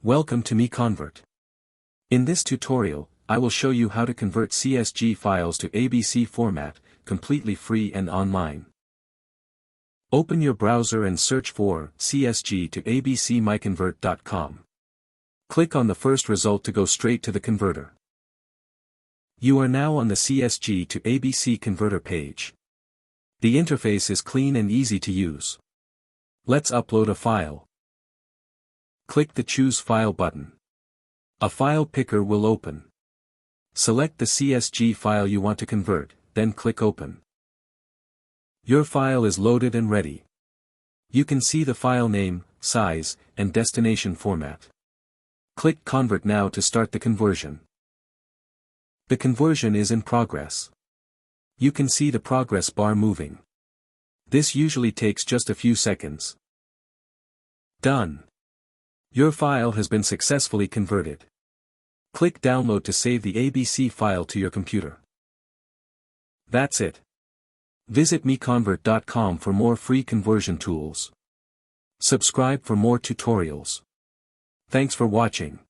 Welcome to MiConvert. In this tutorial, I will show you how to convert CSG files to ABC format, completely free and online. Open your browser and search for CSG to ABC MiConvert.com. Click on the first result to go straight to the converter. You are now on the CSG to ABC converter page. The interface is clean and easy to use. Let's upload a file. Click the Choose File button. A file picker will open. Select the CSG file you want to convert, then click Open. Your file is loaded and ready. You can see the file name, size, and destination format. Click Convert now to start the conversion. The conversion is in progress. You can see the progress bar moving. This usually takes just a few seconds. Done. Your file has been successfully converted. Click Download to save the ABC file to your computer. That's it. Visit MiConvert.com for more free conversion tools. Subscribe for more tutorials. Thanks for watching.